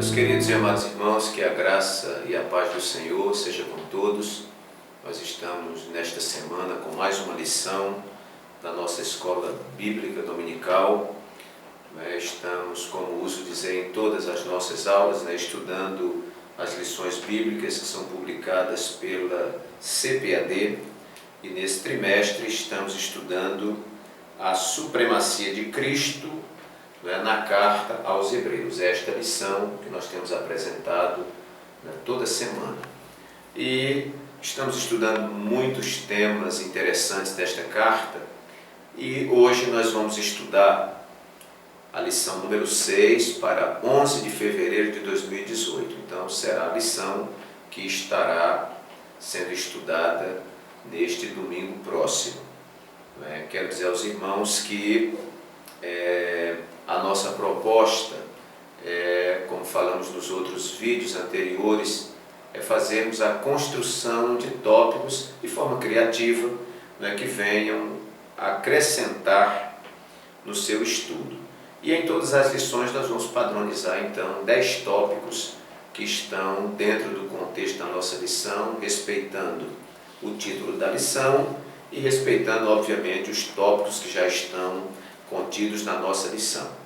Meus queridos e amados irmãos, que a graça e a paz do Senhor seja com todos. Nós estamos nesta semana com mais uma lição da nossa escola bíblica dominical. Estamos, como uso dizer, em todas as nossas aulas, estudando as lições bíblicas que são publicadas pela CPAD, e nesse trimestre estamos estudando a supremacia de Cristo na carta aos Hebreus. É esta lição que nós temos apresentado toda semana. E estamos estudando muitos temas interessantes desta carta, e hoje nós vamos estudar a lição número 6 para 11 de fevereiro de 2018. Então será a lição que estará sendo estudada neste domingo próximo. Quero dizer aos irmãos que a nossa proposta, como falamos nos outros vídeos anteriores, é fazermos a construção de tópicos de forma criativa, que venham acrescentar no seu estudo. E em todas as lições nós vamos padronizar então 10 tópicos que estão dentro do contexto da nossa lição, respeitando o título da lição e respeitando, obviamente, os tópicos que já estão contidos na nossa lição.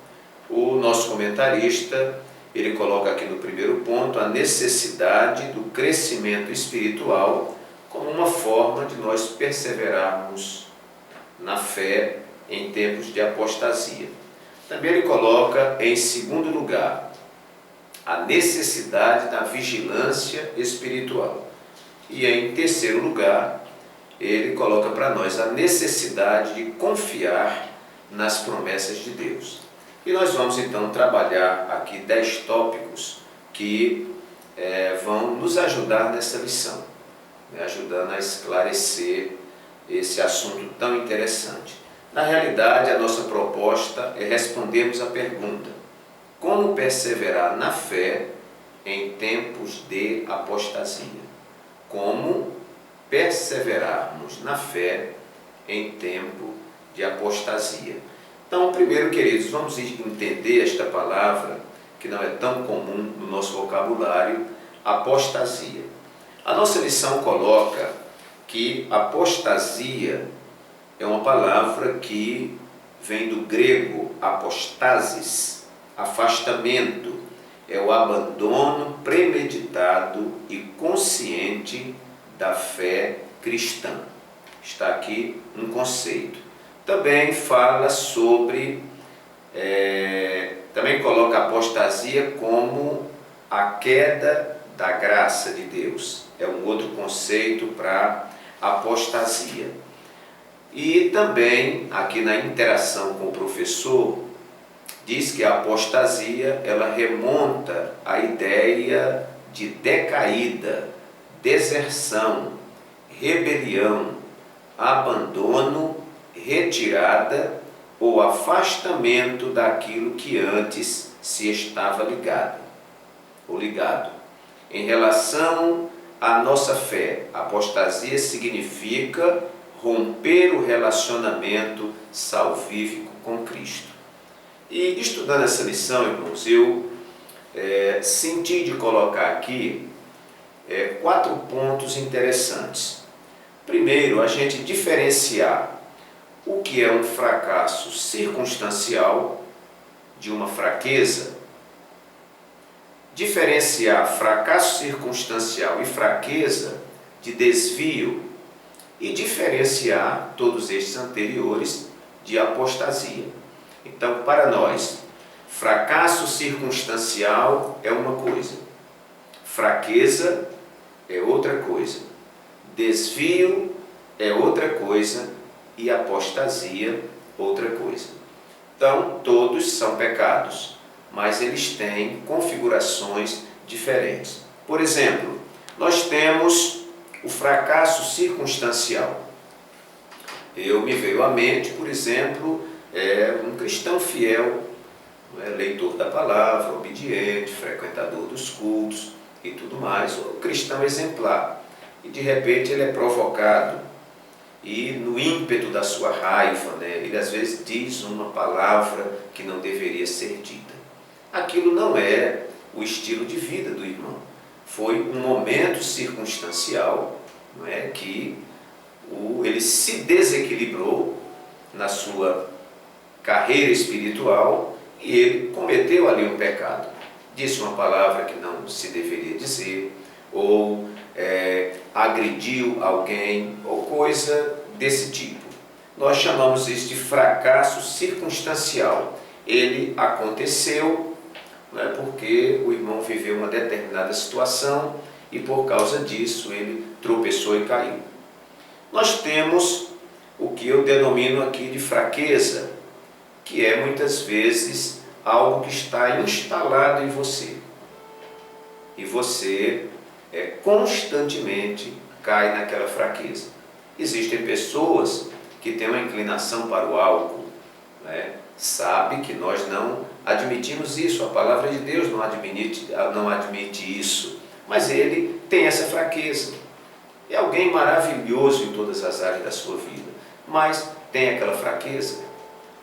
O nosso comentarista, ele coloca aqui no primeiro ponto a necessidade do crescimento espiritual como uma forma de nós perseverarmos na fé em tempos de apostasia. Também ele coloca em segundo lugar a necessidade da vigilância espiritual. E em terceiro lugar, ele coloca para nós a necessidade de confiar nas promessas de Deus. E nós vamos então trabalhar aqui 10 tópicos que vão nos ajudar nessa lição, ajudando a esclarecer esse assunto tão interessante. Na realidade, a nossa proposta é respondermos a pergunta: como perseverar na fé em tempos de apostasia? Como perseverarmos na fé em tempo de apostasia? Então, primeiro, queridos, vamos entender esta palavra que não é tão comum no nosso vocabulário, apostasia. A nossa lição coloca que apostasia é uma palavra que vem do grego apostasis, afastamento, é o abandono premeditado e consciente da fé cristã. Está aqui um conceito. Também fala sobre, também coloca a apostasia como a queda da graça de Deus. É um outro conceito para apostasia. E também, aqui na interação com o professor, diz que a apostasia, ela remonta à ideia de decaída, deserção, rebelião, abandono, retirada ou afastamento daquilo que antes se estava ligado. Em relação à nossa fé, apostasia significa romper o relacionamento salvífico com Cristo. E estudando essa lição, irmãos, eu senti de colocar aqui 4 pontos interessantes. Primeiro, a gente diferenciar o que é um fracasso circunstancial de uma fraqueza, diferenciar fracasso circunstancial e fraqueza de desvio, e diferenciar todos estes anteriores de apostasia. Então, para nós, fracasso circunstancial é uma coisa, fraqueza é outra coisa, desvio é outra coisa e apostasia outra coisa. Então, todos são pecados, mas eles têm configurações diferentes. Por exemplo, nós temos o fracasso circunstancial. Me veio à mente, por exemplo, um cristão fiel, leitor da palavra, obediente, frequentador dos cultos e tudo mais, um cristão exemplar. E de repente ele é provocado, e no ímpeto da sua raiva, ele às vezes diz uma palavra que não deveria ser dita. Aquilo não é o estilo de vida do irmão. Foi um momento circunstancial, não é, que ele se desequilibrou na sua carreira espiritual e ele cometeu ali um pecado. Disse uma palavra que não se deveria dizer, ou agrediu alguém, ou coisa desse tipo. Nós chamamos isso de fracasso circunstancial. Ele aconteceu, né, porque o irmão viveu uma determinada situação e por causa disso ele tropeçou e caiu. Nós temos o que eu denomino aqui de fraqueza, que é muitas vezes algo que está instalado em você. E você constantemente cai naquela fraqueza. Existem pessoas que têm uma inclinação para o álcool, né? Sabe que nós não admitimos isso, a palavra de Deus não admite isso, mas ele tem essa fraqueza. É alguém maravilhoso em todas as áreas da sua vida, mas tem aquela fraqueza.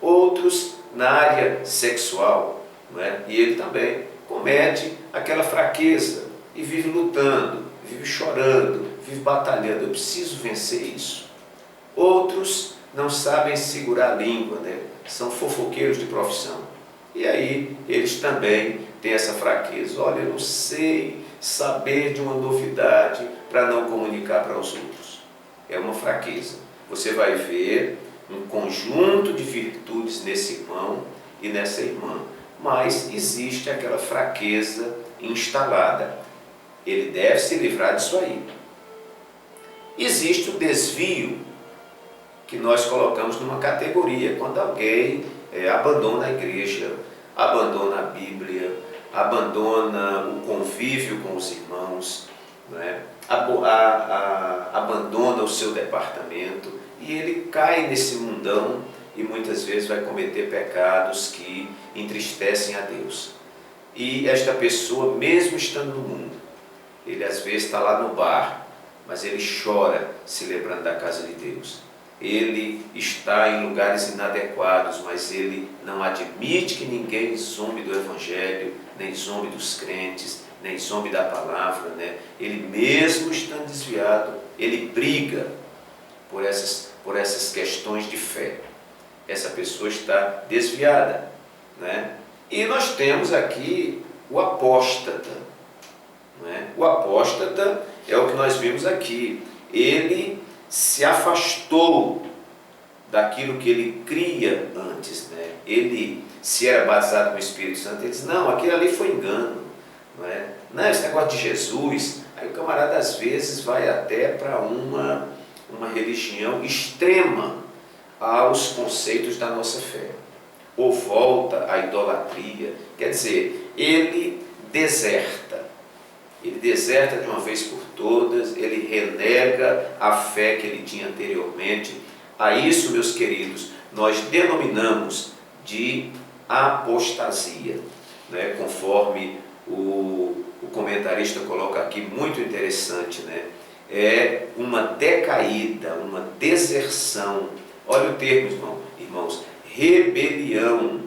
Outros na área sexual, não é? E ele também comete aquela fraqueza e vive lutando, vive chorando, vive batalhando. Eu preciso vencer isso. Outros não sabem segurar a língua, né? São fofoqueiros de profissão. E aí eles também têm essa fraqueza. Olha, eu não sei saber de uma novidade para não comunicar para os outros. É uma fraqueza. Você vai ver um conjunto de virtudes nesse irmão e nessa irmã, mas existe aquela fraqueza instalada. Ele deve se livrar disso aí. Existe o desvio, que nós colocamos numa categoria, quando alguém abandona a igreja, abandona a Bíblia, abandona o convívio com os irmãos, não é? Abandona o seu departamento e ele cai nesse mundão e muitas vezes vai cometer pecados que entristecem a Deus. E esta pessoa, mesmo estando no mundo, ele às vezes está lá no bar, mas ele chora se lembrando da casa de Deus. Ele está em lugares inadequados, mas ele não admite que ninguém zombe do Evangelho, nem zombe dos crentes, nem zombe da palavra, né? Ele mesmo estando desviado, ele briga por essas questões de fé. Essa pessoa está desviada, né? E nós temos aqui o apóstata, né? O apóstata é o que nós vimos aqui. Ele se afastou daquilo que ele cria antes, né? Ele, se era batizado com o Espírito Santo, ele disse, não, aquilo ali foi engano, não é? Não, esse negócio de Jesus. Aí o camarada às vezes vai até para uma religião extrema aos conceitos da nossa fé, ou volta à idolatria. Quer dizer, ele deserta de uma vez por todas, ele renega a fé que ele tinha anteriormente. A isso, meus queridos, nós denominamos de apostasia, né? Conforme o comentarista coloca aqui, muito interessante, né? É uma decaída, uma deserção. Olha o termo, irmãos, rebelião,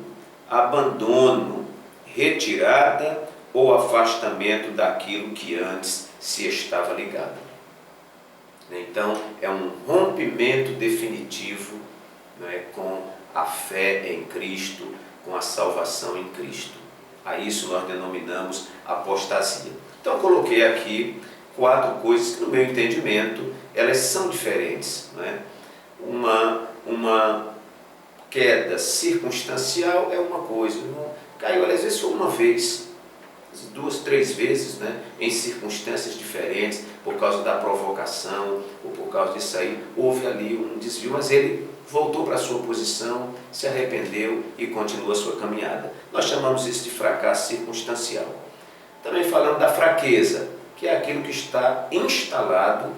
abandono, retirada ou afastamento daquilo que antes se estava ligado. Então, é um rompimento definitivo, né, com a fé em Cristo, com a salvação em Cristo. A isso nós denominamos apostasia. Então, eu coloquei aqui 4 coisas que, no meu entendimento, elas são diferentes, né? Uma queda circunstancial é uma coisa, caiu, às vezes foi uma vez, 2, 3 vezes, né, em circunstâncias diferentes, por causa da provocação, ou por causa disso aí, houve ali um desvio, mas ele voltou para a sua posição, se arrependeu e continua a sua caminhada. Nós chamamos isso de fracasso circunstancial. Também falamos da fraqueza, que é aquilo que está instalado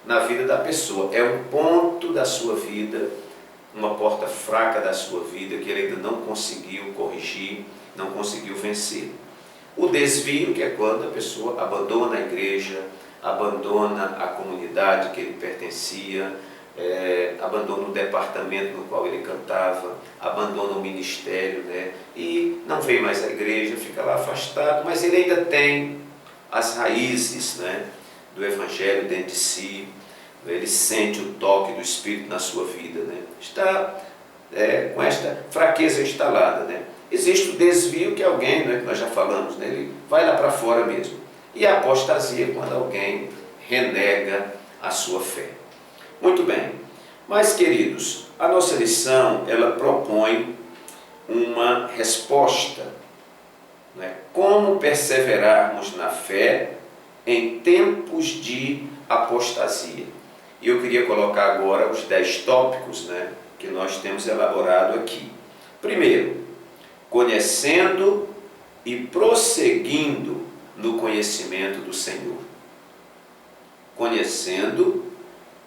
na vida da pessoa. É um ponto da sua vida, uma porta fraca da sua vida, que ele ainda não conseguiu corrigir, não conseguiu vencer. O desvio, que é quando a pessoa abandona a igreja, abandona a comunidade que ele pertencia, abandona o departamento no qual ele cantava, abandona o ministério, né? E não vem mais à igreja, fica lá afastado, mas ele ainda tem as raízes, né, do Evangelho dentro de si. Ele sente o toque do Espírito na sua vida, né? Está com esta fraqueza instalada, né? Existe o desvio, que é alguém, né, que nós já falamos, né, ele vai lá para fora mesmo. E a apostasia, quando alguém renega a sua fé. Muito bem, mas queridos, a nossa lição, ela propõe uma resposta, né? Como perseverarmos na fé em tempos de apostasia. E eu queria colocar agora os 10 tópicos, né, que nós temos elaborado aqui. Primeiro, conhecendo e prosseguindo no conhecimento do Senhor. Conhecendo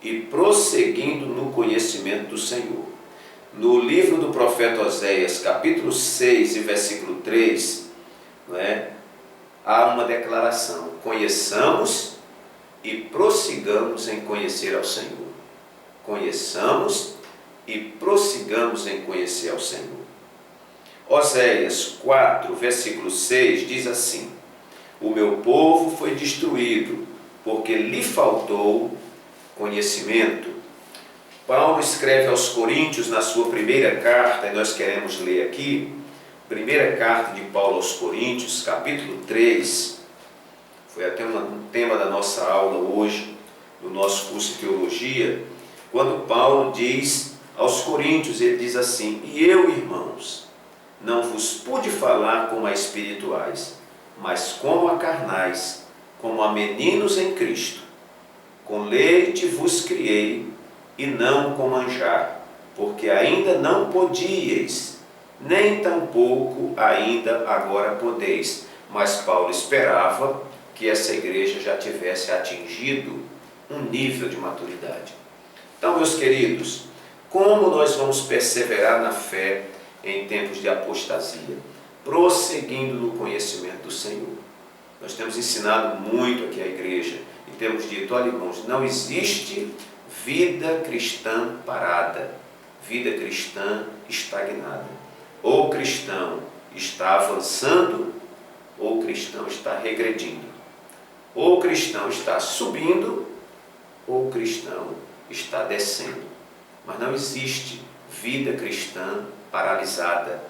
e prosseguindo no conhecimento do Senhor. No livro do profeta Oséias, capítulo 6 e versículo 3, há uma declaração: conheçamos e prossigamos em conhecer ao Senhor. Conheçamos e prossigamos em conhecer ao Senhor. Oséias 4, versículo 6 diz assim: o meu povo foi destruído porque lhe faltou conhecimento. Paulo escreve aos Coríntios na sua primeira carta, e nós queremos ler aqui, primeira carta de Paulo aos Coríntios, capítulo 3, foi até um tema da nossa aula hoje, do nosso curso de teologia, quando Paulo diz aos Coríntios, ele diz assim: e eu, irmãos, não vos pude falar como a espirituais, mas como a carnais, como a meninos em Cristo. Com leite vos criei, e não com manjar, porque ainda não podíeis, nem tampouco ainda agora podeis. Mas Paulo esperava que essa igreja já tivesse atingido um nível de maturidade. Então, meus queridos, como nós vamos perseverar na fé em tempos de apostasia? Prosseguindo no conhecimento do Senhor. Nós temos ensinado muito aqui à igreja e temos dito: olha, irmãos, não existe vida cristã parada, vida cristã estagnada. Ou o cristão está avançando, ou o cristão está regredindo. Ou o cristão está subindo, ou o cristão está descendo. Mas não existe vida cristã paralisada,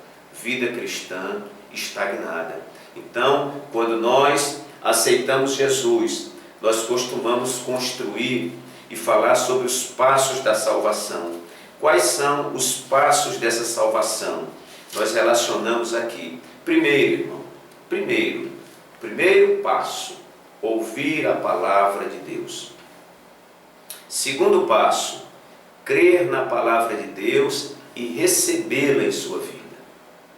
vida cristã estagnada. Então, quando nós aceitamos Jesus, nós costumamos construir e falar sobre os passos da salvação. Quais são os passos dessa salvação? Nós relacionamos aqui. Primeiro, irmão, primeiro passo, ouvir a palavra de Deus. Segundo passo, crer na palavra de Deus e recebê-la em sua vida.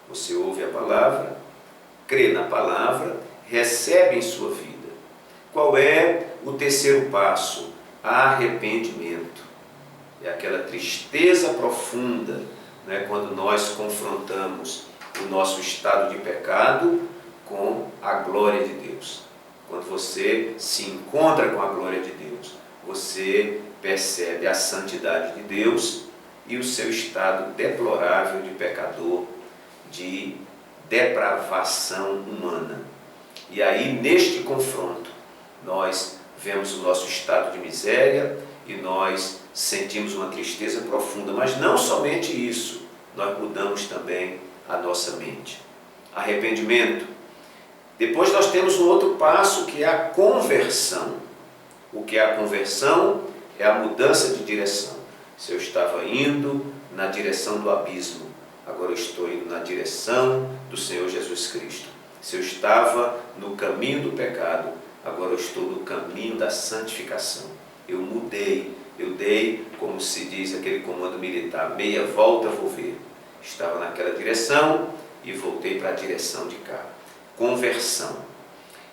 Você ouve a palavra, crê na palavra, recebe em sua vida. Qual é o terceiro passo? Arrependimento. É aquela tristeza profunda, quando nós confrontamos o nosso estado de pecado com a glória de Deus. Quando você se encontra com a glória de Deus, você percebe a santidade de Deus e o seu estado deplorável de pecador, de depravação humana. E aí, neste confronto, nós vemos o nosso estado de miséria e nós sentimos uma tristeza profunda. Mas não somente isso, nós mudamos também a nossa mente. Arrependimento. Depois nós temos um outro passo, que é a conversão. O que é a conversão? É a mudança de direção. Se eu estava indo na direção do abismo, agora eu estou indo na direção do Senhor Jesus Cristo. Se eu estava no caminho do pecado, agora eu estou no caminho da santificação. Eu mudei, eu dei, como se diz aquele comando militar, meia volta vou ver. Estava naquela direção e voltei para a direção de cá. Conversão.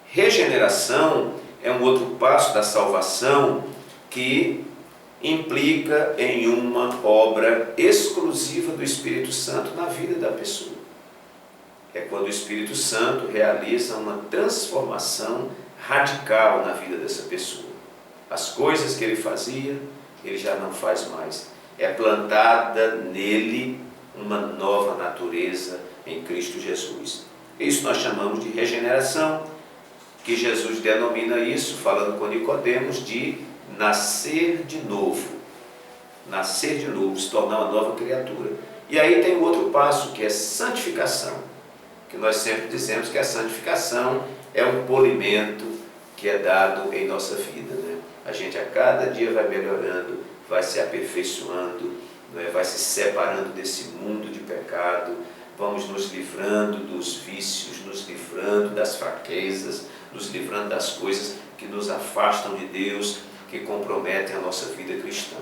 Regeneração é um outro passo da salvação que implica em uma obra exclusiva do Espírito Santo na vida da pessoa. É quando o Espírito Santo realiza uma transformação radical na vida dessa pessoa. As coisas que ele fazia ele já não faz mais. É plantada nele uma nova natureza em Cristo Jesus. Isso nós chamamos de regeneração, que Jesus denomina isso, falando com Nicodemos, de nascer de novo. Nascer de novo, se tornar uma nova criatura. E aí tem outro passo, que é santificação, que nós sempre dizemos que a santificação é um polimento que é dado em nossa vida, né? A gente a cada dia vai melhorando, vai se aperfeiçoando, né? Vai se separando desse mundo de pecado, vamos nos livrando dos vícios, nos livrando das fraquezas, nos livrando das coisas que nos afastam de Deus, que comprometem a nossa vida cristã.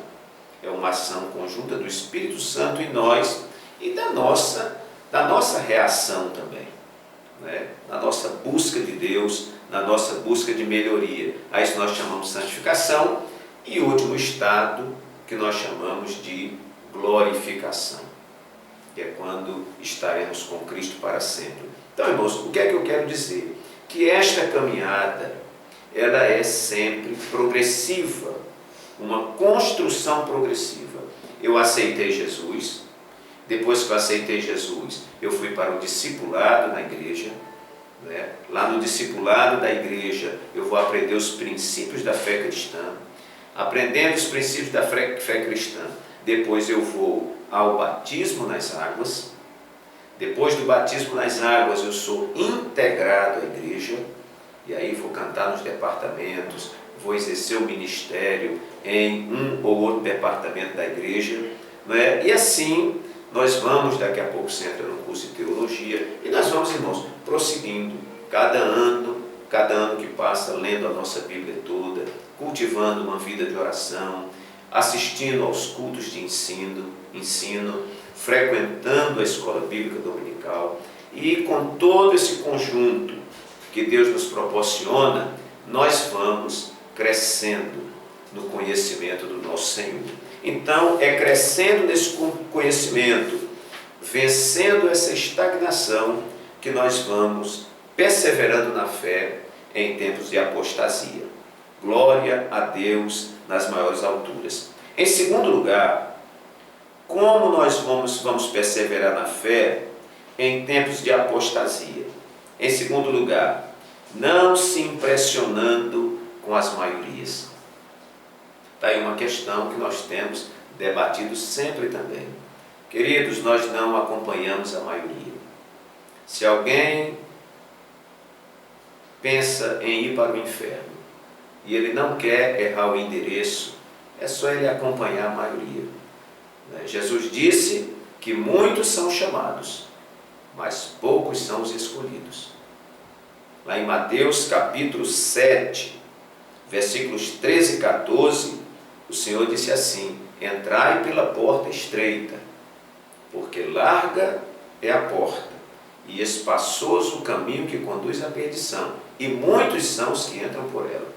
É uma ação conjunta do Espírito Santo em nós e da nossa reação também, né? Na nossa busca de Deus, na nossa busca de melhoria. A isso nós chamamos de santificação, e o último estado que nós chamamos de glorificação, que é quando estaremos com Cristo para sempre. Então, irmãos, o que é que eu quero dizer? Que esta caminhada, ela é sempre progressiva, uma construção progressiva. Eu aceitei Jesus, depois que eu aceitei Jesus, eu fui para o discipulado na igreja, né? Lá no discipulado da igreja, eu vou aprender os princípios da fé cristã. Aprendendo os princípios da fé cristã, depois eu vou ao batismo nas águas. Depois do batismo nas águas, eu sou integrado à igreja, e aí vou cantar nos departamentos, vou exercer o ministério em um ou outro departamento da igreja, não é? E assim nós vamos, daqui a pouco você entra no curso de teologia, e nós vamos, irmãos, prosseguindo, cada ano que passa, lendo a nossa Bíblia toda, cultivando uma vida de oração, assistindo aos cultos de ensino, frequentando a escola bíblica dominical, e com todo esse conjunto que Deus nos proporciona, nós vamos crescendo no conhecimento do nosso Senhor. Então, é crescendo nesse conhecimento, vencendo essa estagnação, que nós vamos perseverando na fé em tempos de apostasia. Glória a Deus nas maiores alturas. Em segundo lugar, como nós vamos perseverar na fé em tempos de apostasia? Em segundo lugar, não se impressionando com as maiorias. Está aí uma questão que nós temos debatido sempre também. Queridos, nós não acompanhamos a maioria. Se alguém pensa em ir para o inferno e ele não quer errar o endereço, é só ele acompanhar a maioria. Jesus disse que muitos são chamados, mas poucos são os escolhidos. Lá em Mateus capítulo 7, versículos 13 e 14, o Senhor disse assim: entrai pela porta estreita, porque larga é a porta, e espaçoso o caminho que conduz à perdição, e muitos são os que entram por ela.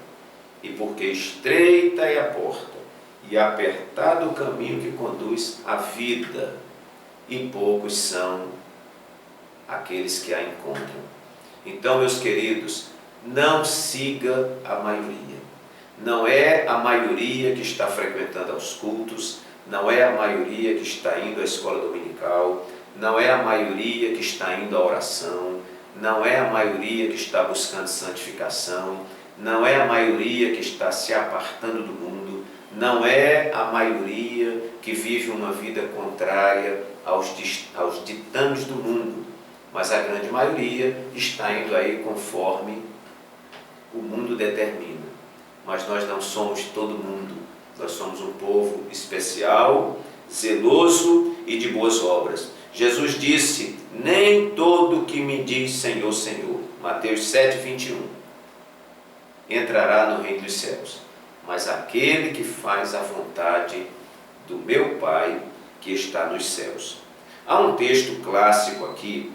E porque estreita é a porta, e apertado o caminho que conduz à vida, e poucos são aqueles que a encontram. Então, meus queridos, não siga a maioria. Não é a maioria que está frequentando aos cultos, não é a maioria que está indo à escola dominical, não é a maioria que está indo à oração, não é a maioria que está buscando santificação, não é a maioria que está se apartando do mundo, não é a maioria que vive uma vida contrária aos ditames do mundo, mas a grande maioria está indo aí conforme o mundo determina. Mas nós não somos todo mundo, nós somos um povo especial, zeloso e de boas obras. Jesus disse: nem todo que me diz Senhor, Senhor, Mateus 7, 21, entrará no reino dos céus, mas aquele que faz a vontade do meu Pai que está nos céus. Há um texto clássico aqui,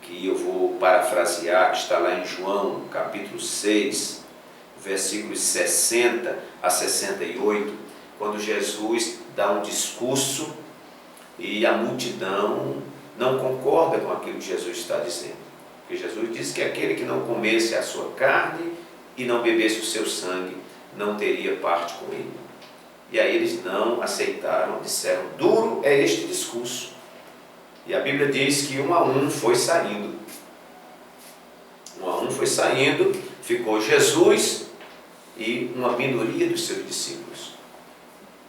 que eu vou parafrasear, que está lá em João, capítulo 6, versículos 60 a 68, quando Jesus dá um discurso e a multidão não concorda com aquilo que Jesus está dizendo. Porque Jesus disse que aquele que não comesse a sua carne e não bebesse o seu sangue não teria parte com ele. E aí eles não aceitaram, disseram: duro é este discurso. E a Bíblia diz que um a um foi saindo. Um a um foi saindo, ficou Jesus e uma minoria dos seus discípulos.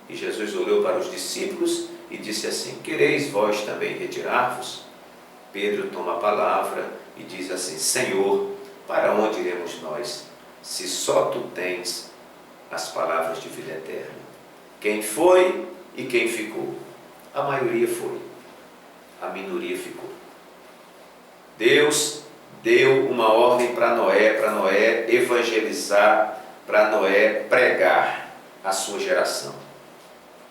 E Jesus olhou para os discípulos e disse assim: quereis vós também retirar-vos? Pedro toma a palavra e diz assim: Senhor, para onde iremos nós, se só tu tens as palavras de vida eterna? Quem foi e quem ficou? A maioria foi, a minoria ficou. Deus deu uma ordem para Noé evangelizar, para Noé pregar a sua geração.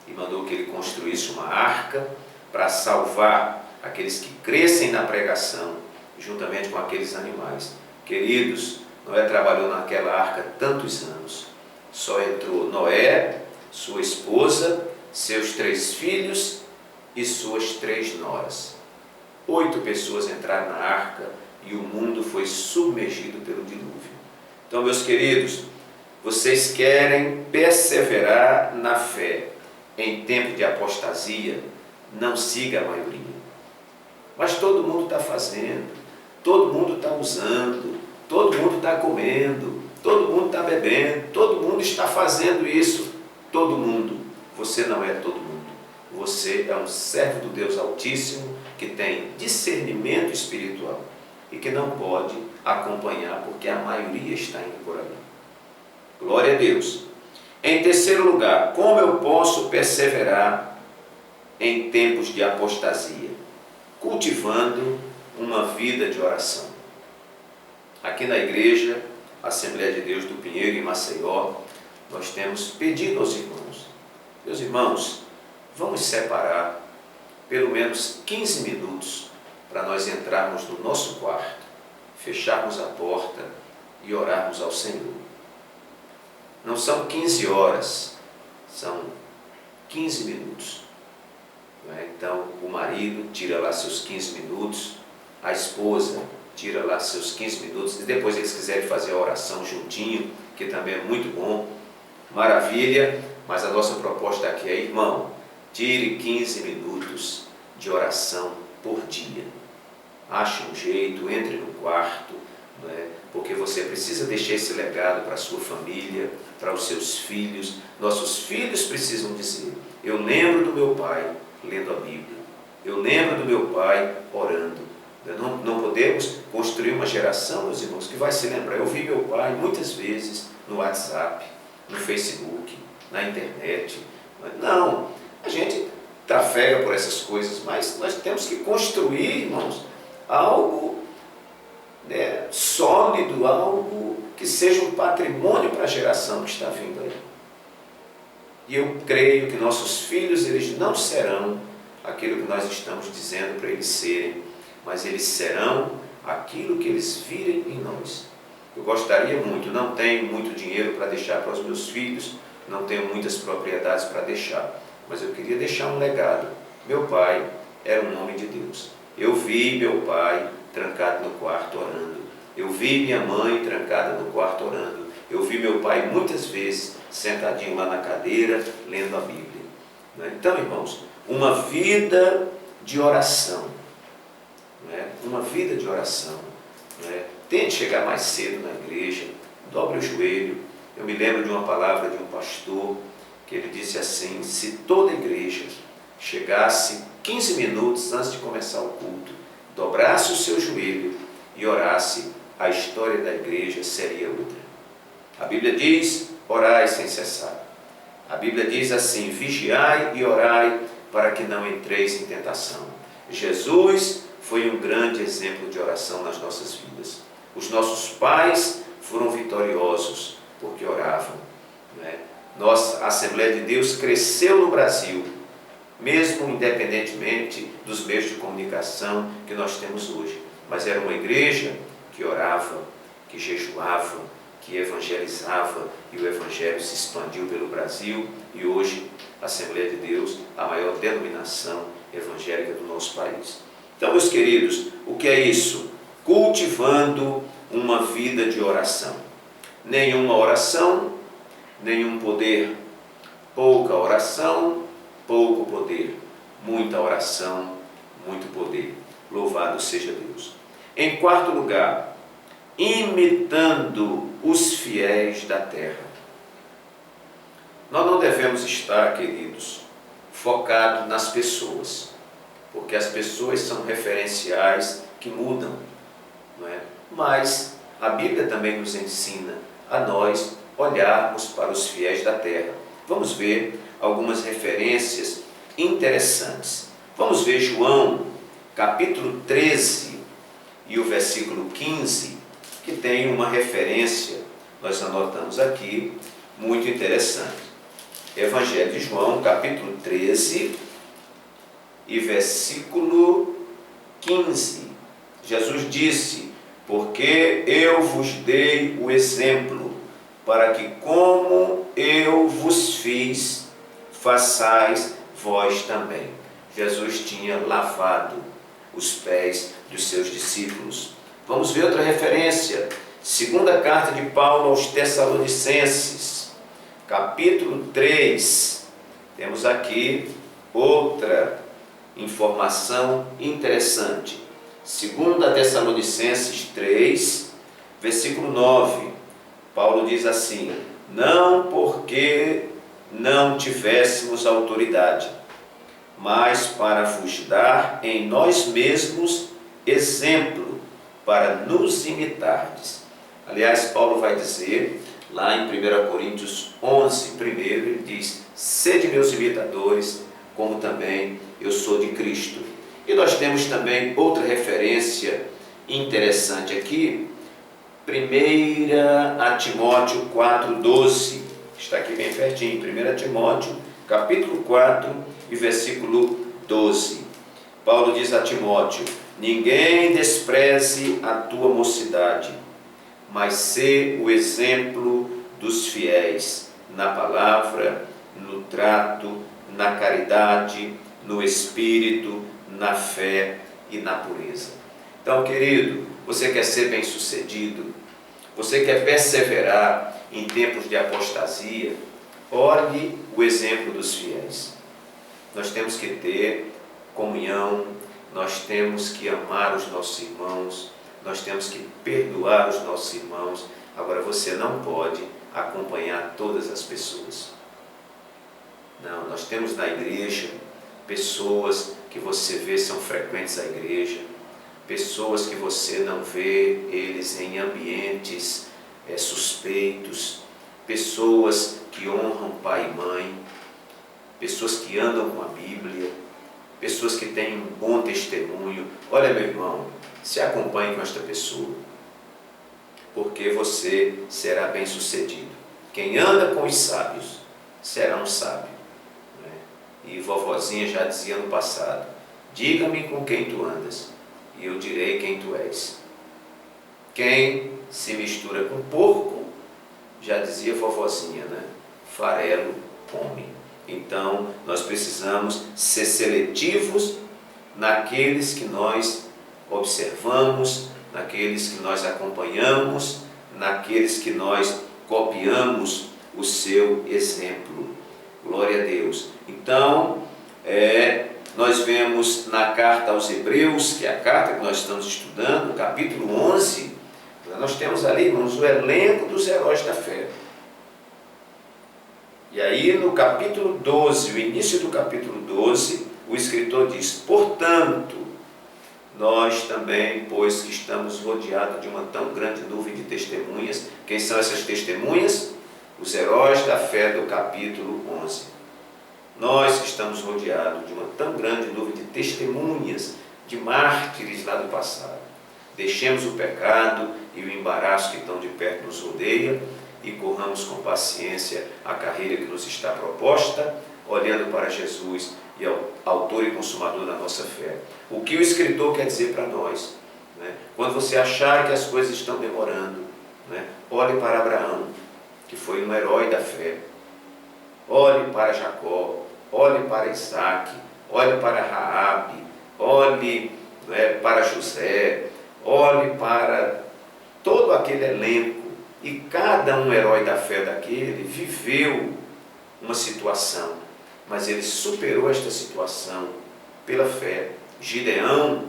E mandou que ele construísse uma arca para salvar aqueles que crescem na pregação, juntamente com aqueles animais. Queridos, Noé trabalhou naquela arca tantos anos. Só entrou Noé, sua esposa, seus 3 filhos e suas 3 noras. 8 pessoas entraram na arca e o mundo foi submergido pelo dilúvio. Então, meus queridos, vocês querem perseverar na fé em tempo de apostasia? Não siga a maioria. Mas todo mundo está fazendo, todo mundo está usando, todo mundo está comendo, todo mundo está bebendo, todo mundo está fazendo isso. Todo mundo. Você não é todo mundo. Você é um servo do Deus Altíssimo que tem discernimento espiritual e que não pode acompanhar porque a maioria está indo por ali. Glória a Deus. Em terceiro lugar, como eu posso perseverar em tempos de apostasia? Cultivando uma vida de oração. Aqui na igreja, Assembleia de Deus do Pinheiro, em Maceió, nós temos pedido aos irmãos: meus irmãos, vamos separar pelo menos 15 minutos para nós entrarmos no nosso quarto, fecharmos a porta e orarmos ao Senhor. Não são 15 horas, são 15 minutos. Então, o marido tira lá seus 15 minutos, a esposa tira lá seus 15 minutos, e depois eles quiserem fazer a oração juntinho, que também é muito bom, maravilha. Mas a nossa proposta aqui é: irmão, tire 15 minutos de oração por dia. Ache um jeito, entre no quarto, porque você precisa deixar esse legado para a sua família, para os seus filhos. Nossos filhos precisam dizer: eu lembro do meu pai lendo a Bíblia, eu lembro do meu pai orando. Não podemos construir uma geração, meus irmãos, que vai se lembrar: eu vi meu pai muitas vezes no WhatsApp, no Facebook, na internet. Não, a gente trafega por essas coisas, mas nós temos que construir, irmãos, algo sólido, algo que seja um patrimônio para a geração que está vindo aí. E eu creio que nossos filhos, eles não serão aquilo que nós estamos dizendo para eles serem, mas eles serão aquilo que eles virem em nós. Eu gostaria muito, não tenho muito dinheiro para deixar para os meus filhos, não tenho muitas propriedades para deixar, mas eu queria deixar um legado. Meu pai era um homem de Deus. Eu vi meu pai trancado no quarto orando. Eu vi minha mãe trancada no quarto orando. Eu vi meu pai muitas vezes sentadinho lá na cadeira lendo a Bíblia. Então, irmãos, uma vida de oração. Uma vida de oração. Tente chegar mais cedo na igreja, dobre o joelho. Eu me lembro de uma palavra de um pastor que ele disse assim: se toda a igreja chegasse 15 minutos antes de começar o culto, dobrasse o seu joelho e orasse, a história da igreja seria outra. A Bíblia diz: orai sem cessar. A Bíblia diz assim: vigiai e orai para que não entreis em tentação. Jesus foi um grande exemplo de oração nas nossas vidas. Os nossos pais foram vitoriosos porque oravam. Nossa Assembleia de Deus cresceu no Brasil, mesmo independentemente dos meios de comunicação que nós temos hoje. Mas era uma igreja que orava, que jejuava, que evangelizava, e o evangelho se expandiu pelo Brasil, e hoje a Assembleia de Deus, a maior denominação evangélica do nosso país. Então, meus queridos, o que é isso? Cultivando uma vida de oração. Nenhuma oração, nenhum poder. Pouca oração, pouco poder. Muita oração, muito poder. Louvado seja Deus. Em quarto lugar, imitando os fiéis da terra. Nós não devemos estar, queridos, focados nas pessoas, porque as pessoas são referenciais que mudam, não é? Mas a Bíblia também nos ensina a nós olharmos para os fiéis da terra. Vamos ver algumas referências interessantes. Vamos ver João, capítulo 13 e o versículo 15, que tem uma referência, nós anotamos aqui, muito interessante. Evangelho de João, capítulo 13 e versículo 15. Jesus disse: porque eu vos dei o exemplo, para que como eu vos fiz, façais vós também. Jesus tinha lavado os pés dos seus discípulos. Vamos ver outra referência. Segunda carta de Paulo aos Tessalonicenses, capítulo 3. Temos aqui outra informação interessante. Segunda Tessalonicenses 3, versículo 9. Paulo diz assim: não porque não tivéssemos autoridade, mas para vos dar em nós mesmos exemplo, para nos imitardes. Aliás, Paulo vai dizer, lá em 1 Coríntios 11, primeiro, ele diz: sede meus imitadores, como também eu sou de Cristo. E nós temos também outra referência interessante aqui, 1 Timóteo 4,12, está aqui bem pertinho, 1 Timóteo, capítulo 4 e versículo 12. Paulo diz a Timóteo: ninguém despreze a tua mocidade, mas sê o exemplo dos fiéis, na palavra, no trato, na caridade, no espírito, na fé e na pureza. Então, querido, você quer ser bem-sucedido? Você quer perseverar em tempos de apostasia? Olhe o exemplo dos fiéis. Nós temos que ter comunhão, nós temos que amar os nossos irmãos, nós temos que perdoar os nossos irmãos. Agora, você não pode acompanhar todas as pessoas. Não, nós temos na igreja pessoas que você vê são frequentes à igreja, pessoas que você não vê eles em ambientes suspeitos, pessoas que honram pai e mãe, pessoas que andam com a Bíblia, pessoas que têm um bom testemunho. Olha, meu irmão, se acompanhe com esta pessoa, porque você será bem sucedido. Quem anda com os sábios será um sábio. E vovozinha já dizia no passado: diga-me com quem tu andas, e eu direi quem tu és. Quem se mistura com porco, já dizia vovozinha, né? Farelo come. Então, nós precisamos ser seletivos naqueles que nós observamos, naqueles que nós acompanhamos, naqueles que nós copiamos o seu exemplo. Glória a Deus. Então, nós vemos na carta aos Hebreus, que é a carta que nós estamos estudando, capítulo 11, nós temos ali, irmãos, o elenco dos heróis da fé. E aí no capítulo 12, o início do capítulo 12, o escritor diz: portanto, nós também, pois que estamos rodeados de uma tão grande nuvem de testemunhas. Quem são essas testemunhas? Os heróis da fé do capítulo 11. Nós que estamos rodeados de uma tão grande nuvem de testemunhas, de mártires lá do passado. Deixemos o pecado e o embaraço que tão de perto nos rodeia e corramos com paciência a carreira que nos está proposta, olhando para Jesus e ao autor e consumador da nossa fé. O que o escritor quer dizer para nós? Né? Quando você achar que as coisas estão demorando, né? Olhe para Abraão, que foi um herói da fé. Olhe para Jacó, olhe para Isaac, olhe para Raabe, olhe para José, olhe para todo aquele elenco. E cada um herói da fé daquele viveu uma situação, mas ele superou esta situação pela fé. Gideão,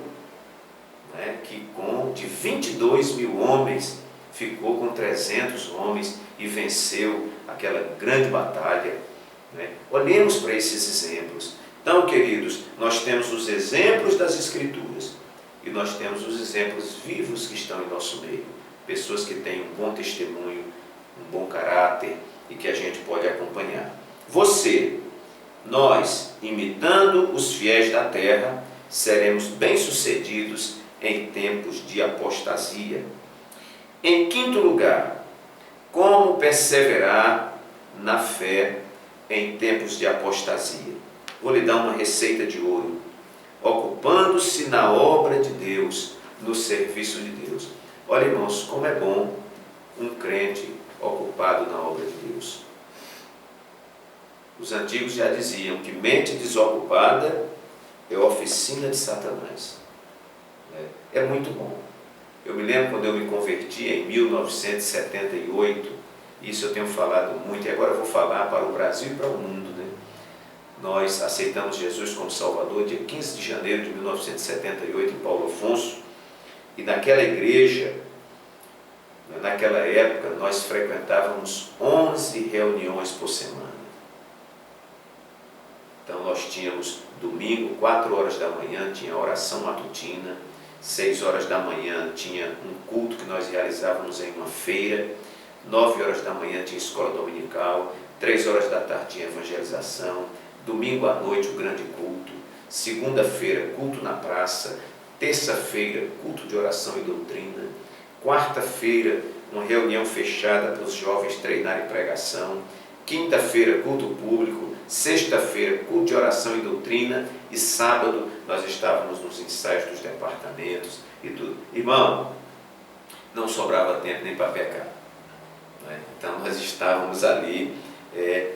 né, que de 22 mil homens, ficou com 300 homens e venceu aquela grande batalha. Né? Olhemos para esses exemplos. Então, queridos, nós temos os exemplos das Escrituras e nós temos os exemplos vivos que estão em nosso meio. Pessoas que têm um bom testemunho, um bom caráter e que a gente pode acompanhar. Você, nós, imitando os fiéis da terra, seremos bem-sucedidos em tempos de apostasia. Em quinto lugar, como perseverar na fé em tempos de apostasia? Vou lhe dar uma receita de ouro. Ocupando-se na obra de Deus, no serviço de Deus. Olha, irmãos, como é bom um crente ocupado na obra de Deus. Os antigos já diziam que mente desocupada é oficina de Satanás. É muito bom. Eu me lembro quando eu me converti em 1978, isso eu tenho falado muito e agora eu vou falar para o Brasil e para o mundo. Nós aceitamos Jesus como Salvador dia 15 de janeiro de 1978 em Paulo Afonso, e naquela igreja, naquela época, nós frequentávamos 11 reuniões por semana. Então nós tínhamos domingo, 4 horas da manhã, tinha oração matutina, 6 horas da manhã tinha um culto que nós realizávamos em uma feira, 9 horas da manhã tinha escola dominical, 3 horas da tarde tinha evangelização, domingo à noite o grande culto, segunda-feira culto na praça, terça-feira culto de oração e doutrina, quarta-feira uma reunião fechada para os jovens treinarem pregação, quinta-feira culto público, sexta-feira culto de oração e doutrina e sábado nós estávamos nos ensaios dos departamentos e tudo. Irmão, não sobrava tempo nem para pecar. Então nós estávamos ali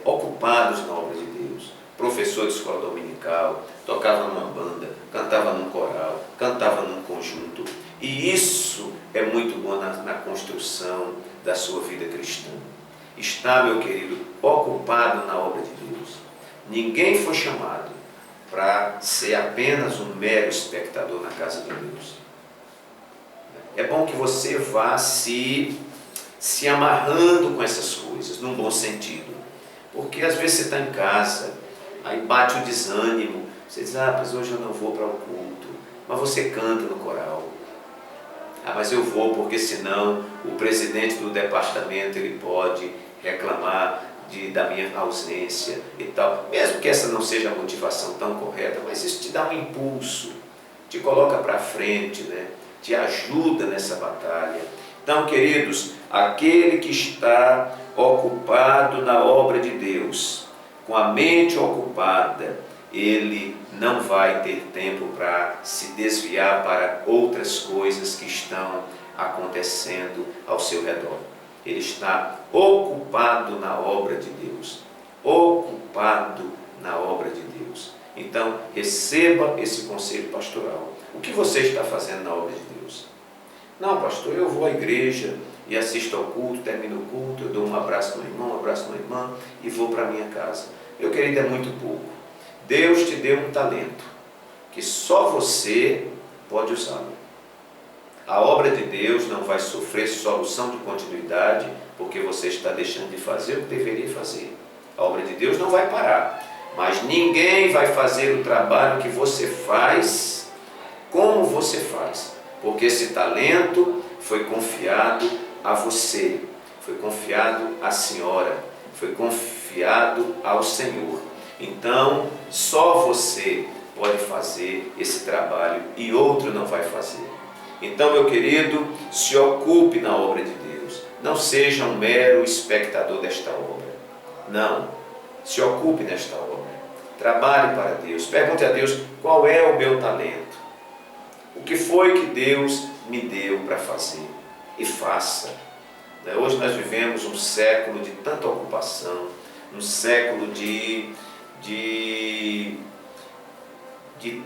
ocupados na obra de Deus. Professor de escola dominical, tocava numa banda, cantava num coral, cantava num conjunto. E isso é muito bom na construção da sua vida cristã. Está, meu querido, ocupado na obra de Deus. Ninguém foi chamado para ser apenas um mero espectador na casa de Deus. É bom que você vá se amarrando com essas coisas, num bom sentido. Porque às vezes você está em casa, aí bate o desânimo, você diz, mas hoje eu não vou para o culto, mas você canta no coral. Mas eu vou porque senão o presidente do departamento ele pode reclamar da minha ausência e tal. Mesmo que essa não seja a motivação tão correta, mas isso te dá um impulso, te coloca para frente, né? Te ajuda nessa batalha. Então, queridos, aquele que está ocupado na obra de Deus, com a mente ocupada, ele não vai ter tempo para se desviar para outras coisas que estão acontecendo ao seu redor. Ele está ocupado na obra de Deus. Ocupado na obra de Deus. Então, receba esse conselho pastoral. O que você está fazendo na obra de Deus? Não, pastor, eu vou à igreja e assisto ao culto, termino o culto, eu dou um abraço no irmão, um abraço na irmã e vou para a minha casa. Meu querido, é muito pouco. Deus te deu um talento que só você pode usá-lo. A obra de Deus não vai sofrer solução de continuidade porque você está deixando de fazer o que deveria fazer. A obra de Deus não vai parar, mas ninguém vai fazer o trabalho que você faz como você faz, porque esse talento foi confiado a você, foi confiado à senhora, foi confiado ao Senhor. Então, só você pode fazer esse trabalho e outro não vai fazer. Então, meu querido, se ocupe na obra de Deus. Não seja um mero espectador desta obra. Não, se ocupe nesta obra. Trabalhe para Deus. Pergunte a Deus qual é o meu talento. O que foi que Deus me deu para fazer? E faça. Hoje nós vivemos um século de tanta ocupação, um século de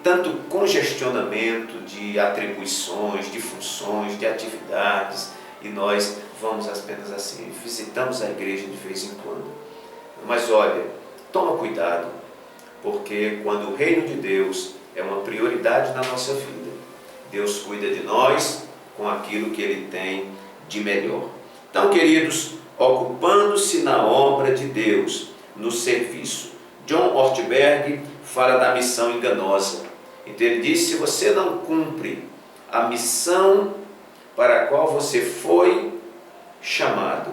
tanto congestionamento de atribuições, de funções, de atividades, e nós vamos apenas assim, visitamos a igreja de vez em quando. Mas olha, toma cuidado, porque quando o reino de Deus é uma prioridade na nossa vida, Deus cuida de nós com aquilo que Ele tem de melhor. Então, queridos, ocupando-se na obra de Deus, no serviço. John Ortberg fala da missão enganosa. Então ele diz: se você não cumpre a missão para a qual você foi chamado,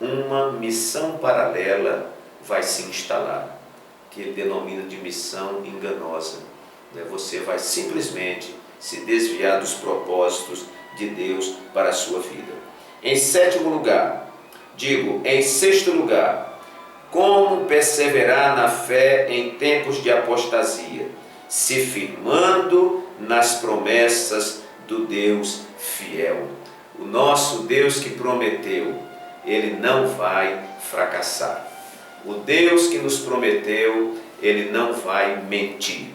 uma missão paralela vai se instalar, que ele denomina de missão enganosa. Você vai simplesmente se desviar dos propósitos de Deus para a sua vida. Em sexto lugar, como perseverar na fé em tempos de apostasia, se firmando nas promessas do Deus fiel. O nosso Deus que prometeu, Ele não vai fracassar. O Deus que nos prometeu, Ele não vai mentir.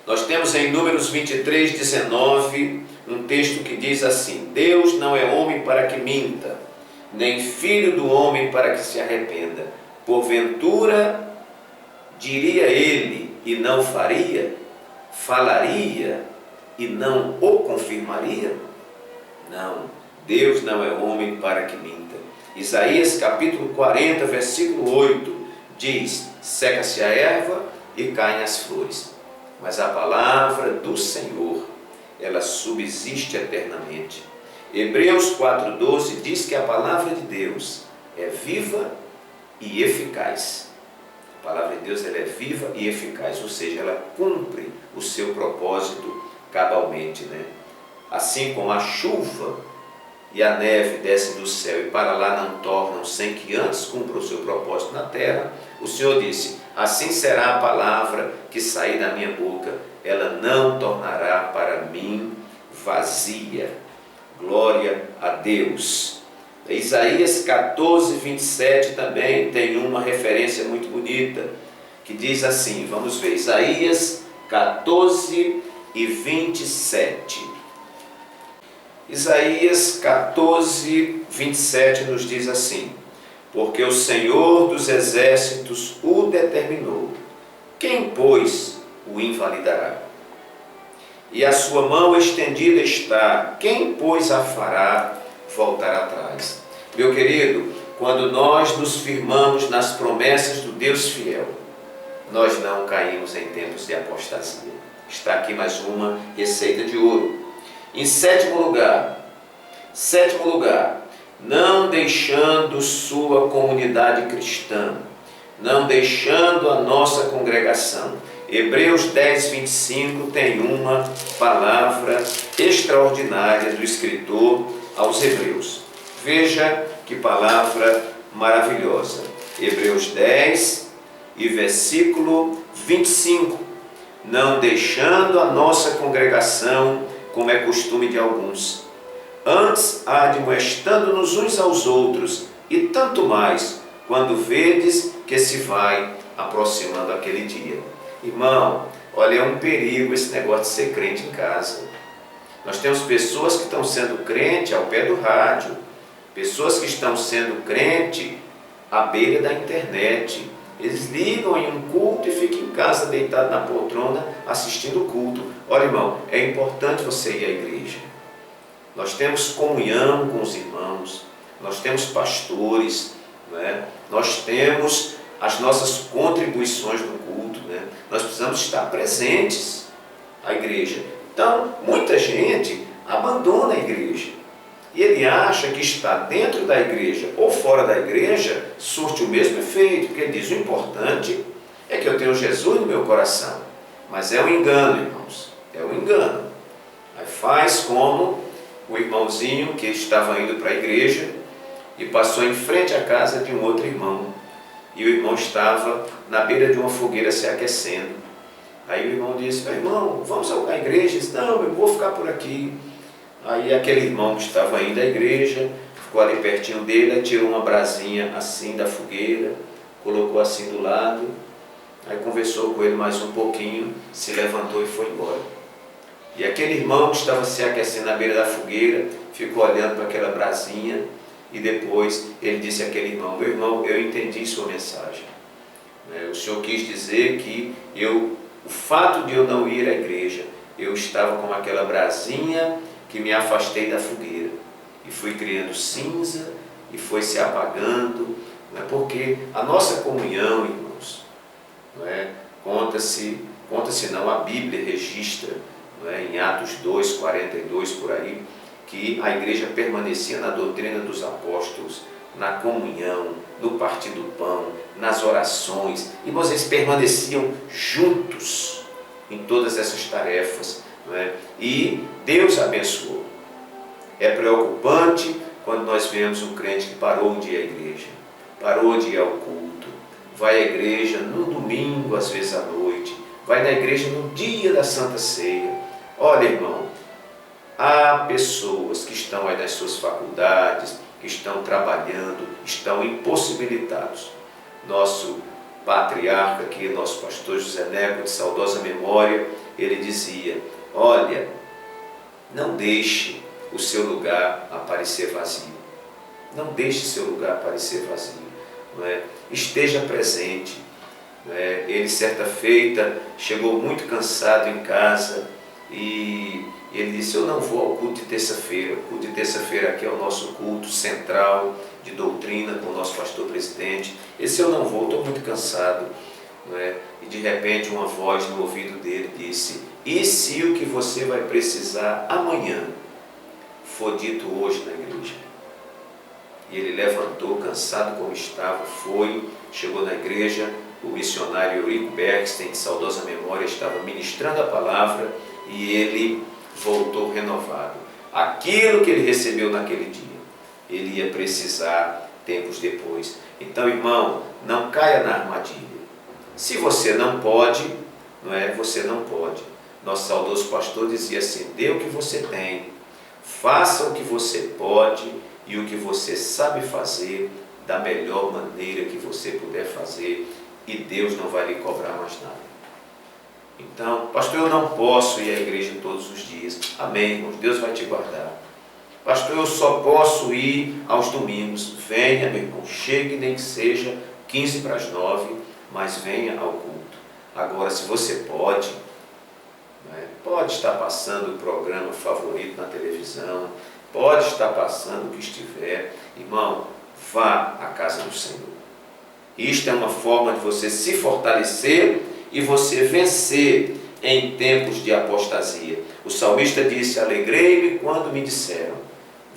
Nós temos em Números 23, 19, um texto que diz assim: Deus não é homem para que minta, nem filho do homem para que se arrependa. Porventura, diria ele e não faria? Falaria e não o confirmaria? Não, Deus não é homem para que minta. Isaías capítulo 40, versículo 8, diz: seca-se a erva e caem as flores, mas a palavra do Senhor, ela subsiste eternamente. Hebreus 4,12 diz que a palavra de Deus é viva e eficaz. A palavra de Deus, ela é viva e eficaz, ou seja, ela cumpre o seu propósito cabalmente, Assim como a chuva e a neve descem do céu e para lá não tornam sem que antes cumpra o seu propósito na terra, o Senhor disse: assim será a palavra que sair da minha boca, ela não tornará para mim vazia. Glória a Deus. Isaías 14, 27 também tem uma referência muito bonita, que diz assim, vamos ver, Isaías 14 e 27. Isaías 14, 27 nos diz assim: porque o Senhor dos exércitos o determinou, quem, pois, o invalidará? E a sua mão estendida está, quem, pois, a fará voltar atrás? Meu querido, quando nós nos firmamos nas promessas do Deus fiel, nós não caímos em tempos de apostasia. Está aqui mais uma receita de ouro. Em sétimo lugar, não deixando sua comunidade cristã, não deixando a nossa congregação. Hebreus 10, 25 tem uma palavra extraordinária do escritor aos Hebreus. Veja que palavra maravilhosa. Hebreus 10 e versículo 25. Não deixando a nossa congregação, como é costume de alguns, antes admoestando-nos uns aos outros, e tanto mais, quando vedes que se vai aproximando aquele dia. Irmão, olha, é um perigo esse negócio de ser crente em casa. Nós temos pessoas que estão sendo crente ao pé do rádio, pessoas que estão sendo crente à beira da internet. Eles ligam em um culto e ficam em casa deitado na poltrona assistindo o culto. Olha, irmão, é importante você ir à igreja. Nós temos comunhão com os irmãos, nós temos pastores, nós temos as nossas contribuições no culto, nós precisamos estar presentes à igreja. Então, muita gente abandona a igreja e ele acha que estar dentro da igreja ou fora da igreja surte o mesmo efeito, porque ele diz: o importante é que eu tenho Jesus no meu coração. Mas é um engano, irmãos, é um engano. Aí faz como o irmãozinho que estava indo para a igreja e passou em frente à casa de um outro irmão, e o irmão estava na beira de uma fogueira se aquecendo. Aí o irmão disse: meu irmão, vamos à igreja? Ele disse: não, eu vou ficar por aqui. Aí aquele irmão que estava indo à igreja ficou ali pertinho dele, tirou uma brasinha assim da fogueira, colocou assim do lado, aí conversou com ele mais um pouquinho, se levantou e foi embora. E aquele irmão que estava se aquecendo na beira da fogueira ficou olhando para aquela brasinha E depois ele disse àquele irmão: meu irmão, eu entendi sua mensagem. O senhor quis dizer que o fato de eu não ir à igreja, eu estava com aquela brasinha que me afastei da fogueira. E fui criando cinza e foi se apagando. Porque a nossa comunhão, irmãos, conta-se não, a Bíblia registra, em Atos 2, 42 por aí, que a igreja permanecia na doutrina dos apóstolos, na comunhão, no partir do pão, nas orações, e vocês permaneciam juntos em todas essas tarefas, e Deus abençoou. É preocupante quando nós vemos um crente que parou de ir à igreja, parou de ir ao culto, vai à igreja no domingo, às vezes à noite, vai na igreja no dia da Santa Ceia. Olha, irmão, há pessoas que estão aí nas suas faculdades, que estão trabalhando, estão impossibilitados. Nosso patriarca aqui, nosso pastor José Neco, de saudosa memória, ele dizia: olha, não deixe o seu lugar aparecer vazio. Não deixe seu lugar aparecer vazio. Esteja presente. Ele, certa feita, chegou muito cansado em casa e ele disse: eu não vou ao culto de terça-feira. O culto de terça-feira aqui é o nosso culto central de doutrina com o nosso pastor presidente. Esse eu não vou, estou muito cansado. E de repente uma voz no ouvido dele disse: e se o que você vai precisar amanhã for dito hoje na igreja? E ele levantou, cansado como estava, foi, chegou na igreja. O missionário Eurico Bergsten, de saudosa memória, estava ministrando a palavra e ele voltou renovado. Aquilo que ele recebeu naquele dia, ele ia precisar tempos depois. Então, irmão, não caia na armadilha. Se você não pode, você não pode. Nosso saudoso pastor dizia assim: dê o que você tem, faça o que você pode e o que você sabe fazer da melhor maneira que você puder fazer, e Deus não vai lhe cobrar mais nada. Então, pastor, eu não posso ir à igreja todos os dias. Amém, irmãos, Deus vai te guardar. Pastor, eu só posso ir aos domingos. Venha, meu irmão, chegue, nem que seja 15 para as 9, mas venha ao culto. Agora, se você pode estar passando o programa favorito na televisão, pode estar passando o que estiver, irmão, vá à casa do Senhor. Isto é uma forma de você se fortalecer e você vencer em tempos de apostasia. O salmista disse: alegrei-me quando me disseram,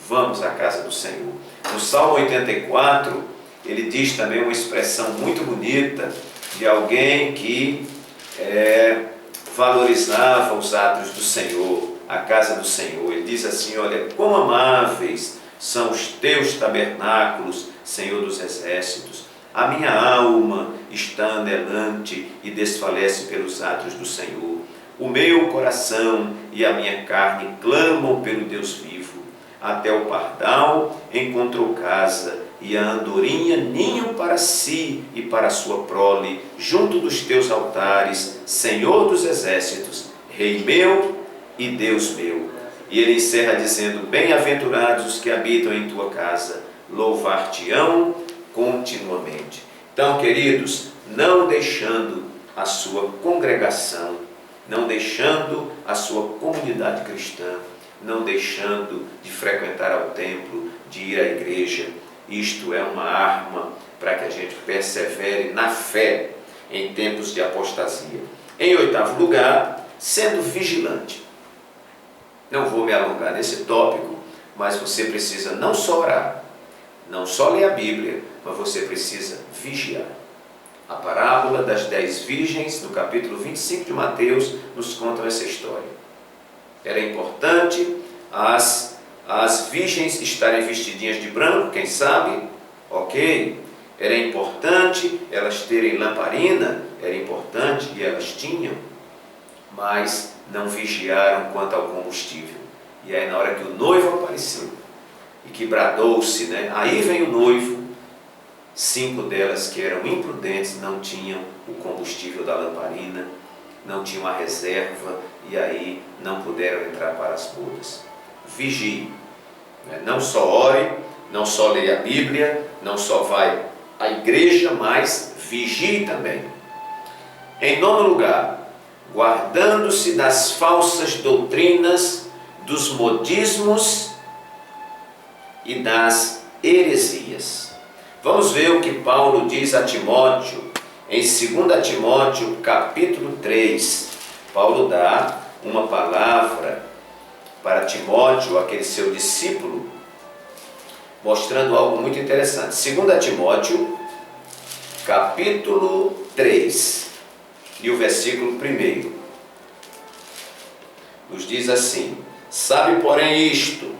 vamos à casa do Senhor. No Salmo 84, ele diz também uma expressão muito bonita de alguém que valorizava os atos do Senhor, a casa do Senhor. Ele diz assim: olha, quão amáveis são os teus tabernáculos, Senhor dos exércitos. A minha alma está anelante e desfalece pelos atos do Senhor. O meu coração e a minha carne clamam pelo Deus vivo. Até o pardal encontrou casa e a andorinha ninho para si e para a sua prole, junto dos teus altares, Senhor dos exércitos, Rei meu e Deus meu. E ele encerra dizendo: bem-aventurados os que habitam em tua casa, louvar-te-ão continuamente. Então, queridos, não deixando a sua congregação, não deixando a sua comunidade cristã, não deixando de frequentar ao templo, de ir à igreja, isto é uma arma para que a gente persevere na fé em tempos de apostasia. Em oitavo lugar, sendo vigilante. Não vou me alongar nesse tópico, mas você precisa não só orar, não só ler a Bíblia, mas você precisa vigiar. A parábola das 10 virgens, no capítulo 25 de Mateus, nos conta essa história. Era importante as virgens estarem vestidinhas de branco, quem sabe? Ok. Era importante elas terem lamparina, era importante e elas tinham, mas não vigiaram quanto ao combustível. E aí, na hora que o noivo apareceu, e que bradou-se, aí vem o noivo, 5 delas que eram imprudentes não tinham o combustível da lamparina, não tinham a reserva, e aí não puderam entrar para as bodas. Vigie, não só ore, Não só leia a Bíblia, não só vai à igreja, mas vigie também. Em nono lugar, guardando-se das falsas doutrinas, dos modismos e das heresias. Vamos ver o que Paulo diz a Timóteo em 2 Timóteo capítulo 3. Paulo dá uma palavra para Timóteo, aquele seu discípulo, mostrando algo muito interessante. 2 Timóteo capítulo 3 e o versículo 1 nos diz assim: sabe, porém, isto,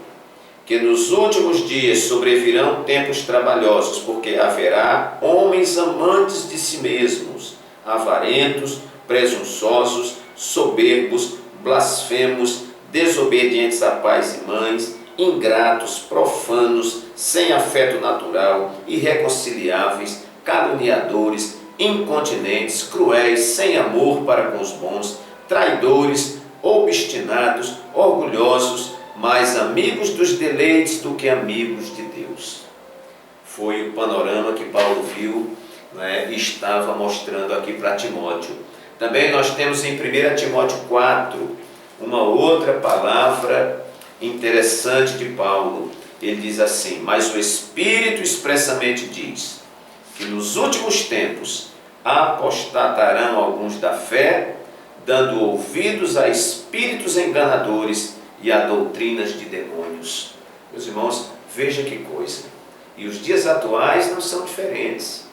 que nos últimos dias sobrevirão tempos trabalhosos, porque haverá homens amantes de si mesmos, avarentos, presunçosos, soberbos, blasfemos, desobedientes a pais e mães, ingratos, profanos, sem afeto natural, irreconciliáveis, caluniadores, incontinentes, cruéis, sem amor para com os bons, traidores, obstinados, orgulhosos, mais amigos dos deleites do que amigos de Deus. Foi o panorama que Paulo viu, e estava mostrando aqui para Timóteo. Também nós temos em 1 Timóteo 4 uma outra palavra interessante de Paulo. Ele diz assim: mas o Espírito expressamente diz que nos últimos tempos apostatarão alguns da fé, dando ouvidos a espíritos enganadores e a doutrinas de demônios. Meus irmãos, veja que coisa. E os dias atuais não são diferentes.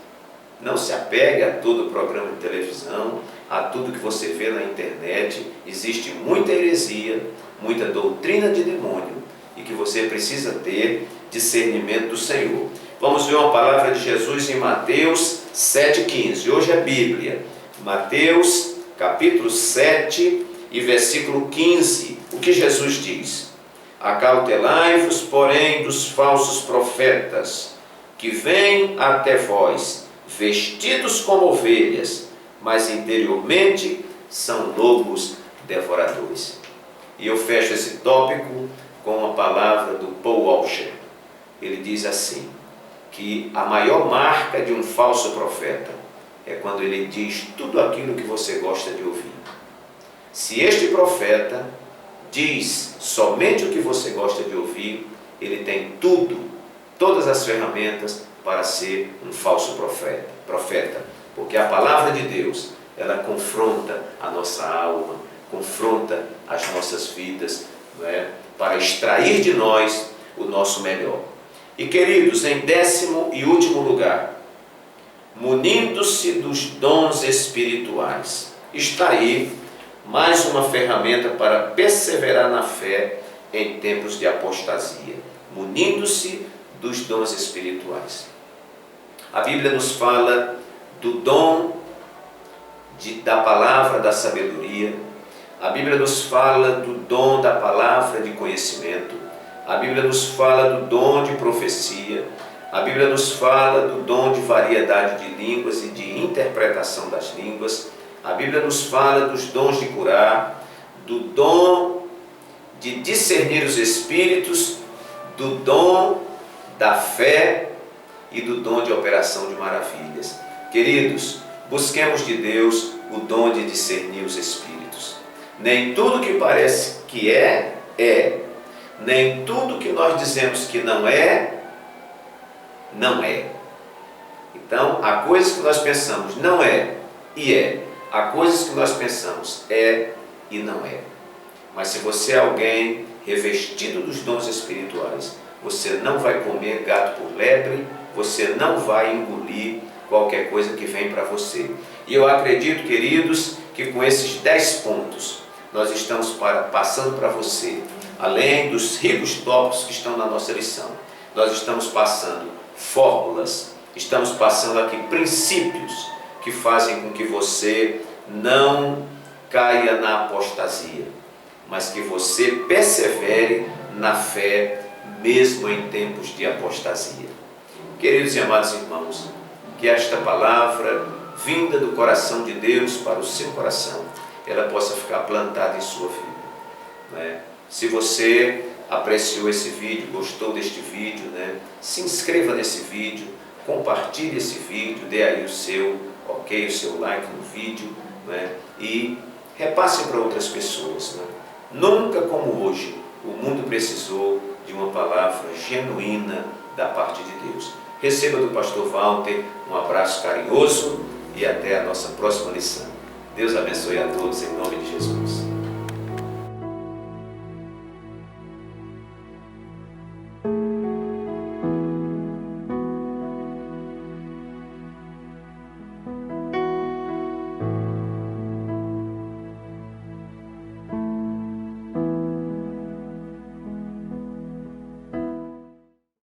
Não se apegue a todo programa de televisão, a tudo que você vê na internet. Existe muita heresia, muita doutrina de demônio, e que você precisa ter discernimento do Senhor. Vamos ver uma palavra de Jesus em Mateus 7,15. Hoje é Bíblia. Mateus capítulo 7 e versículo 15. O que Jesus diz? Acautelai-vos, porém, dos falsos profetas, que vêm até vós, vestidos como ovelhas, mas interiormente são lobos devoradores. E eu fecho esse tópico com a palavra do Paul Washer. Ele diz assim, que a maior marca de um falso profeta é quando ele diz tudo aquilo que você gosta de ouvir. Se este profeta diz somente o que você gosta de ouvir, ele tem todas as ferramentas para ser um falso profeta. Porque a palavra de Deus, ela confronta a nossa alma, confronta as nossas vidas, para extrair de nós o nosso melhor. E queridos, em 10º e último lugar, munindo-se dos dons espirituais. Está aí mais uma ferramenta para perseverar na fé em tempos de apostasia. Munindo-se dos dons espirituais. A Bíblia nos fala do dom da palavra da sabedoria. A Bíblia nos fala do dom da palavra de conhecimento. A Bíblia nos fala do dom de profecia. A Bíblia nos fala do dom de variedade de línguas e de interpretação das línguas. A Bíblia nos fala dos dons de curar, do dom de discernir os espíritos, do dom da fé e do dom de operação de maravilhas. Queridos, busquemos de Deus o dom de discernir os espíritos. Nem tudo que parece que é. Nem tudo que nós dizemos que não é. Então, há coisas que nós pensamos não é e é. Há coisas que nós pensamos é e não é. Mas se você é alguém revestido dos dons espirituais, você não vai comer gato por lebre, você não vai engolir qualquer coisa que vem para você. E eu acredito, queridos, que com esses 10 pontos, nós estamos passando para você, além dos ricos tópicos que estão na nossa lição, nós estamos passando fórmulas, estamos passando aqui princípios que fazem com que você não caia na apostasia, mas que você persevere na fé, mesmo em tempos de apostasia. Queridos e amados irmãos, que esta palavra, vinda do coração de Deus para o seu coração, ela possa ficar plantada em sua vida. Se você apreciou esse vídeo, gostou deste vídeo, né? Se inscreva nesse vídeo, compartilhe esse vídeo, dê aí o seu ok, o seu like no vídeo, né? E repasse para outras pessoas, né? Nunca como hoje o mundo precisou de uma palavra genuína da parte de Deus. Receba do pastor Walter um abraço carinhoso e até a nossa próxima lição. Deus abençoe a todos em nome de Jesus.